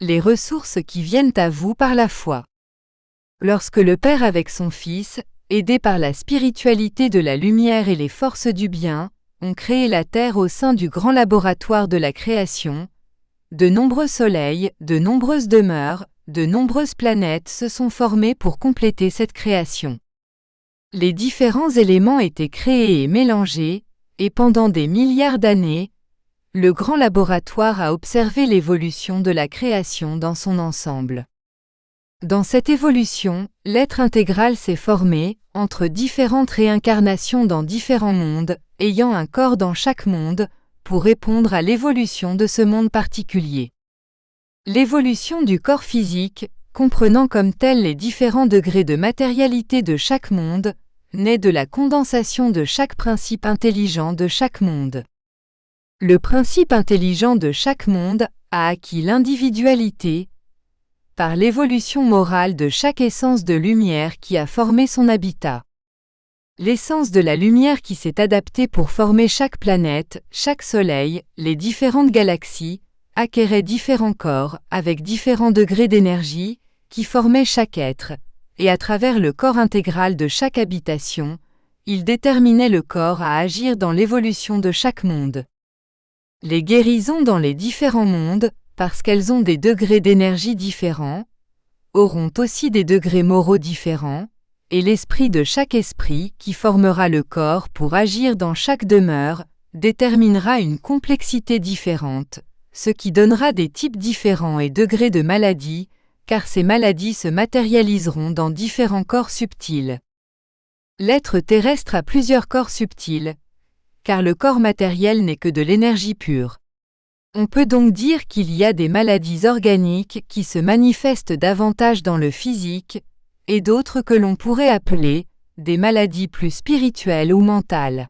Les ressources qui viennent à vous par la foi. Lorsque le Père avec son Fils, aidé par la spiritualité de la lumière et les forces du bien, ont créé la Terre au sein du grand laboratoire de la création, de nombreux soleils, de nombreuses demeures, de nombreuses planètes se sont formées pour compléter cette création. Les différents éléments étaient créés et mélangés, et pendant des milliards d'années, le grand laboratoire a observé l'évolution de la création dans son ensemble. Dans cette évolution, l'être intégral s'est formé, entre différentes réincarnations dans différents mondes, ayant un corps dans chaque monde, pour répondre à l'évolution de ce monde particulier. L'évolution du corps physique, comprenant comme tel les différents degrés de matérialité de chaque monde, naît de la condensation de chaque principe intelligent de chaque monde. Le principe intelligent de chaque monde a acquis l'individualité, par l'évolution morale de chaque essence de lumière qui a formé son habitat. L'essence de la lumière qui s'est adaptée pour former chaque planète, chaque soleil, les différentes galaxies, acquérait différents corps, avec différents degrés d'énergie, qui formaient chaque être, et à travers le corps intégral de chaque habitation, il déterminait le corps à agir dans l'évolution de chaque monde. Les guérisons dans les différents mondes, parce qu'elles ont des degrés d'énergie différents, auront aussi des degrés moraux différents, et l'esprit de chaque esprit qui formera le corps pour agir dans chaque demeure, déterminera une complexité différente, ce qui donnera des types différents et degrés de maladies, car ces maladies se matérialiseront dans différents corps subtils. L'être terrestre a plusieurs corps subtils, car le corps matériel n'est que de l'énergie pure. On peut donc dire qu'il y a des maladies organiques qui se manifestent davantage dans le physique, et d'autres que l'on pourrait appeler des maladies plus spirituelles ou mentales.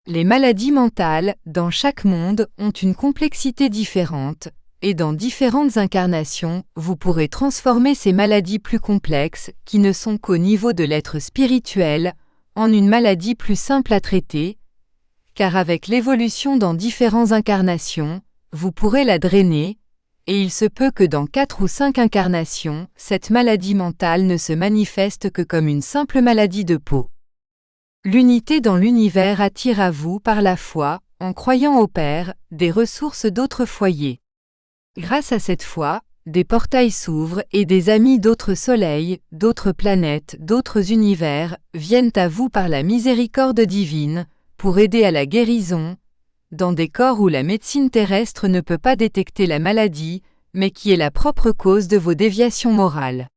Les maladies mentales, dans chaque monde, ont une complexité différente, et dans différentes incarnations, vous pourrez transformer ces maladies plus complexes, qui ne sont qu'au niveau de l'être spirituel, en une maladie plus simple à traiter, car avec l'évolution dans différentes incarnations, vous pourrez la drainer, et il se peut que dans 4 ou 5 incarnations, cette maladie mentale ne se manifeste que comme une simple maladie de peau. L'unité dans l'univers attire à vous par la foi, en croyant au Père, des ressources d'autres foyers. Grâce à cette foi, des portails s'ouvrent et des amis d'autres soleils, d'autres planètes, d'autres univers, viennent à vous par la miséricorde divine, pour aider à la guérison, dans des corps où la médecine terrestre ne peut pas détecter la maladie, mais qui est la propre cause de vos déviations morales.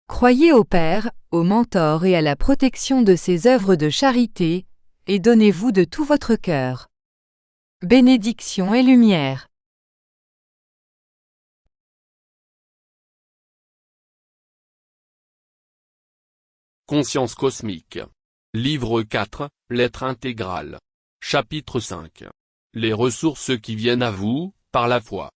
Croyez au Père, au Mentor et à la protection de ses œuvres de charité, et donnez-vous de tout votre cœur. Bénédiction et lumière. Conscience cosmique. Livre 4, L'être intégral. Chapitre 5. Les ressources qui viennent à vous, par la foi.